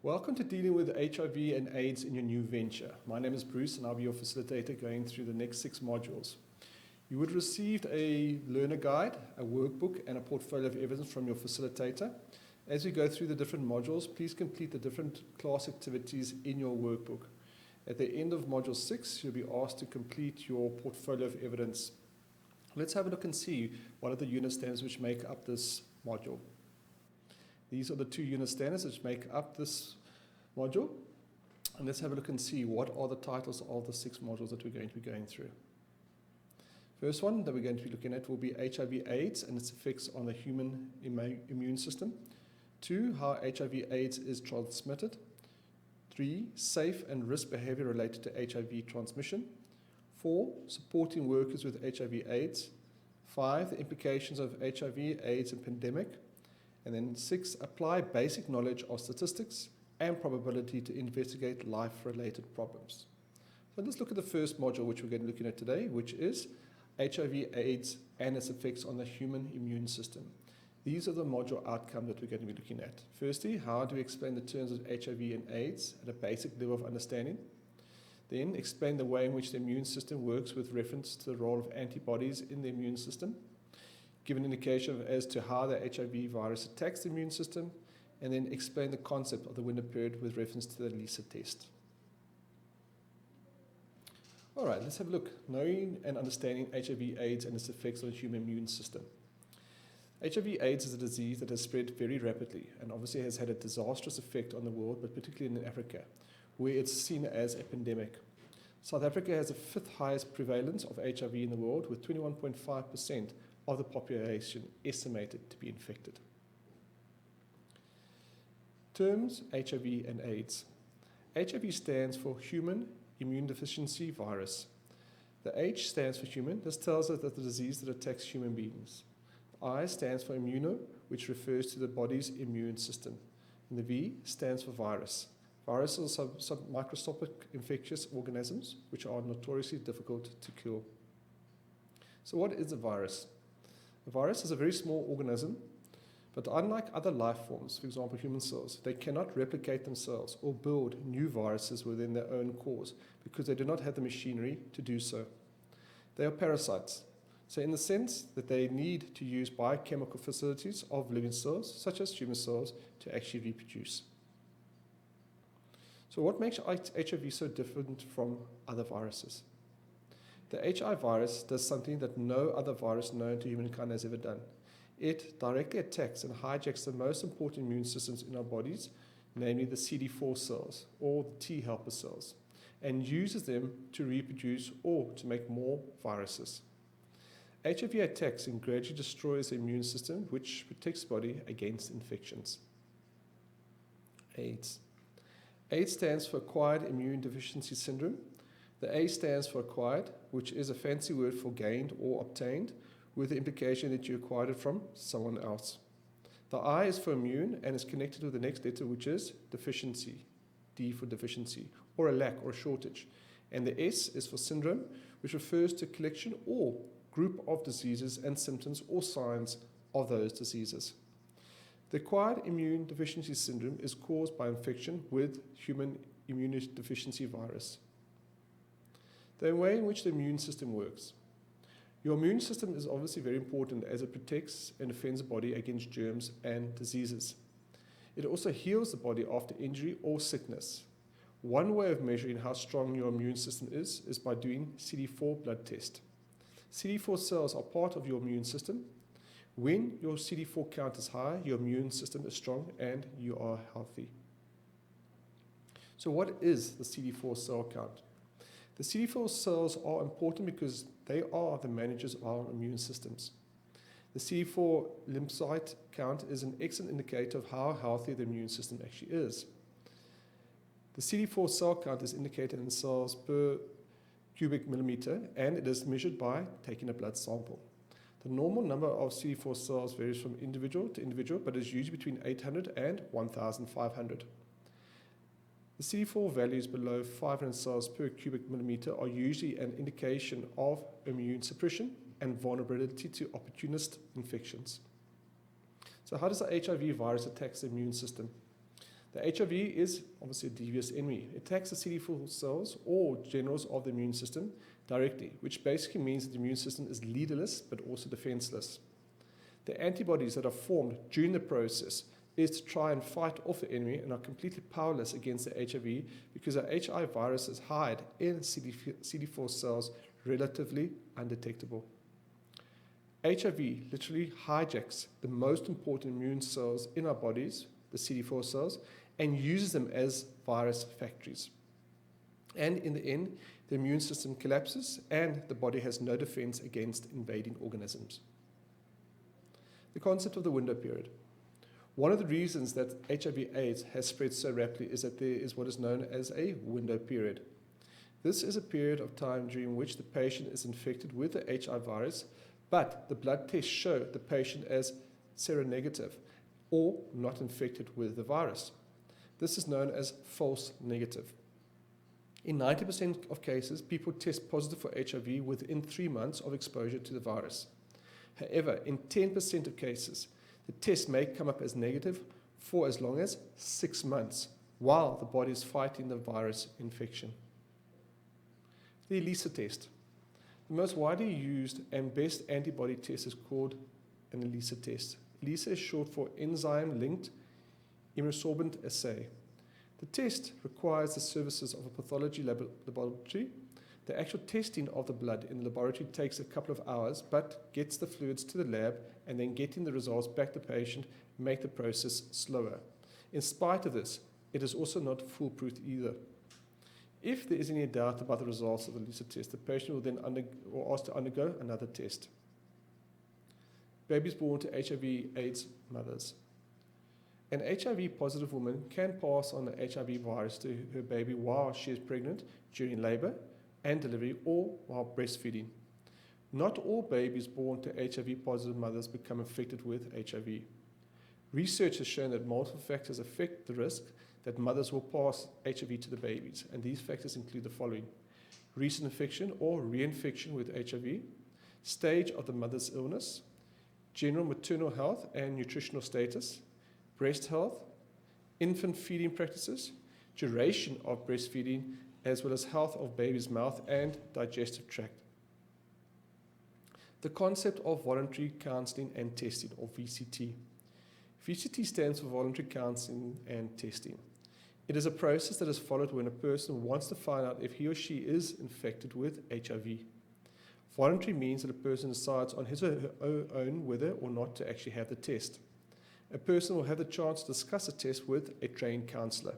Welcome to dealing with HIV and AIDS in your new venture. My name is Bruce and I'll be your facilitator going through the next 6 modules. You would have received a learner guide, a workbook and a portfolio of evidence from your facilitator. As we go through the different modules, please complete the different class activities in your workbook. At the end of module 6, you'll be asked to complete your portfolio of evidence. Let's have a look and see what are the unit standards which make up this module. These are the 2 unit standards which make up this module. And let's have a look and see what are the titles of the 6 modules that we're going to be going through. First one that we're going to be looking at will be HIV/AIDS and its effects on the human immune system. 2, how HIV/AIDS is transmitted. 3, safe and risk behavior related to HIV transmission. 4, supporting workers with HIV/AIDS. 5, the implications of HIV/AIDS and pandemic. And then 6, apply basic knowledge of statistics and probability to investigate life-related problems. So let's look at the first module which we're going to be looking at today, which is HIV/AIDS and its effects on the human immune system. These are the module outcomes that we're going to be looking at. Firstly, how do we explain the terms of HIV and AIDS at a basic level of understanding? Then explain the way in which the immune system works with reference to the role of antibodies in the immune system. Give an indication as to how the HIV virus attacks the immune system, and then explain the concept of the winter period with reference to the Elisa Test. All right, let's have a look. Knowing and understanding HIV/AIDS and its effects on the human immune system. HIV/AIDS is a disease that has spread very rapidly and obviously has had a disastrous effect on the world, but particularly in Africa, where it's seen as a pandemic. South Africa has the 5th highest prevalence of HIV in the world, with 21.5% of the population estimated to be infected. Terms HIV and AIDS. HIV stands for Human Immune Deficiency Virus. The H stands for human. This tells us that the disease that attacks human beings. The I stands for immuno, which refers to the body's immune system. And the V stands for virus. Viruses are microscopic infectious organisms which are notoriously difficult to kill. So what is a virus? A virus is a very small organism, but unlike other life forms, for example human cells, they cannot replicate themselves or build new viruses within their own cause because they do not have the machinery to do so. They are parasites. So in the sense that they need to use biochemical facilities of living cells, such as human cells, to actually reproduce. So what makes HIV so different from other viruses? The HIV virus does something that no other virus known to humankind has ever done. It directly attacks and hijacks the most important immune systems in our bodies, namely the CD4 cells, or the T helper cells, and uses them to reproduce or to make more viruses. HIV attacks and gradually destroys the immune system, which protects the body against infections. AIDS. AIDS stands for Acquired Immune Deficiency Syndrome. The A stands for acquired, which is a fancy word for gained or obtained, with the implication that you acquired it from someone else. The I is for immune and is connected with the next letter, which is deficiency, D for deficiency, or a lack or a shortage. And the S is for syndrome, which refers to a collection or group of diseases and symptoms or signs of those diseases. The acquired immune deficiency syndrome is caused by infection with human immunodeficiency virus. The way in which the immune system works. Your immune system is obviously very important as it protects and defends the body against germs and diseases. It also heals the body after injury or sickness. One way of measuring how strong your immune system is by doing CD4 blood test. CD4 cells are part of your immune system. When your CD4 count is high, your immune system is strong and you are healthy. So what is the CD4 cell count? The CD4 cells are important because they are the managers of our immune systems. The CD4 lymphocyte count is an excellent indicator of how healthy the immune system actually is. The CD4 cell count is indicated in cells per cubic millimeter, and it is measured by taking a blood sample. The normal number of CD4 cells varies from individual to individual, but is usually between 800 and 1,500. The CD4 values below 500 cells per cubic millimeter are usually an indication of immune suppression and vulnerability to opportunist infections. So how does the HIV virus attack the immune system? The HIV is obviously a devious enemy. It attacks the CD4 cells or generals of the immune system directly, which basically means that the immune system is leaderless but also defenseless. The antibodies that are formed during the process is to try and fight off the enemy and are completely powerless against the HIV because the HIV viruses hide in CD4 cells relatively undetectable. HIV literally hijacks the most important immune cells in our bodies, the CD4 cells, and uses them as virus factories. And in the end, the immune system collapses and the body has no defense against invading organisms. The concept of the window period. One of the reasons that HIV/AIDS has spread so rapidly is that there is what is known as a window period. This is a period of time during which the patient is infected with the HIV virus, but the blood tests show the patient as seronegative or not infected with the virus. This is known as false negative. In 90% of cases, people test positive for HIV within 3 months of exposure to the virus. However, in 10% of cases, the test may come up as negative for as long as 6 months while the body is fighting the virus infection. The Elisa test. The most widely used and best antibody test is called an Elisa test. Elisa is short for enzyme-linked immunosorbent assay. The test requires the services of a pathology laboratory. The actual testing of the blood in the laboratory takes a couple of hours, but gets the fluids to the lab and then getting the results back to the patient make the process slower. In spite of this, it is also not foolproof either. If there is any doubt about the results of the Elisa test, the patient will then asked to undergo another test. Babies born to HIV/AIDS mothers. An HIV-positive woman can pass on the HIV virus to her baby while she is pregnant, during labor and delivery, or while breastfeeding. Not all babies born to HIV-positive mothers become infected with HIV. Research has shown that multiple factors affect the risk that mothers will pass HIV to the babies, and these factors include the following: recent infection or reinfection with HIV, stage of the mother's illness, general maternal health and nutritional status, breast health, infant feeding practices, duration of breastfeeding, as well as health of baby's mouth and digestive tract. The concept of voluntary counseling and testing, or VCT. VCT stands for voluntary counseling and testing. It is a process that is followed when a person wants to find out if he or she is infected with HIV. Voluntary means that a person decides on his or her own whether or not to actually have the test. A person will have the chance to discuss the test with a trained counselor.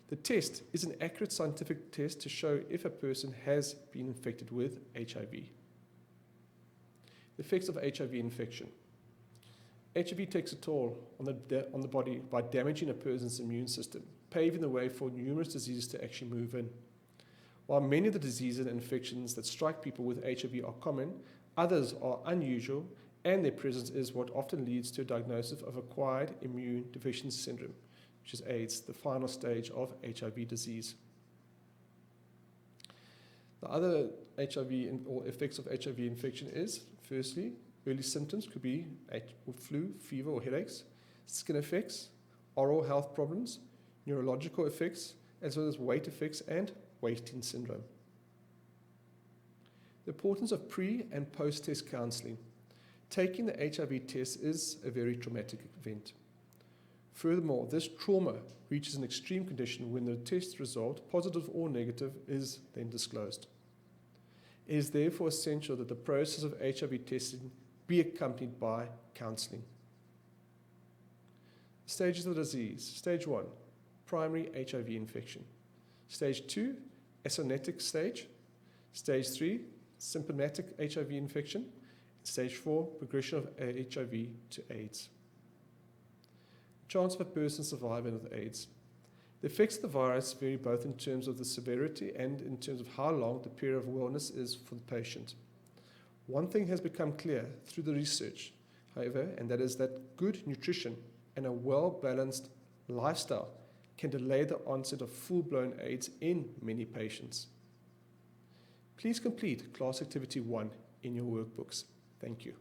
The test is an accurate scientific test to show if a person has been infected with HIV. The effects of HIV infection. HIV takes a toll on the body by damaging a person's immune system, paving the way for numerous diseases to actually move in. While many of the diseases and infections that strike people with HIV are common, others are unusual, and their presence is what often leads to a diagnosis of acquired immune deficiency syndrome, which is AIDS, the final stage of HIV disease. The other HIV or effects of HIV infection is, firstly, early symptoms could be flu, fever, or headaches, skin effects, oral health problems, neurological effects, as well as weight effects and wasting syndrome. The importance of pre- and post-test counseling. Taking the HIV test is a very traumatic event. Furthermore, this trauma reaches an extreme condition when the test result, positive or negative, is then disclosed. It is therefore essential that the process of HIV testing be accompanied by counseling. Stages of the disease. Stage 1, primary HIV infection. Stage 2, asymptomatic stage. Stage 3, symptomatic HIV infection. Stage 4, progression of HIV to AIDS. Chance of a person surviving with AIDS. The effects of the virus vary both in terms of the severity and in terms of how long the period of wellness is for the patient. One thing has become clear through the research, however, and that is that good nutrition and a well-balanced lifestyle can delay the onset of full-blown AIDS in many patients. Please complete class activity 1 in your workbooks. Thank you.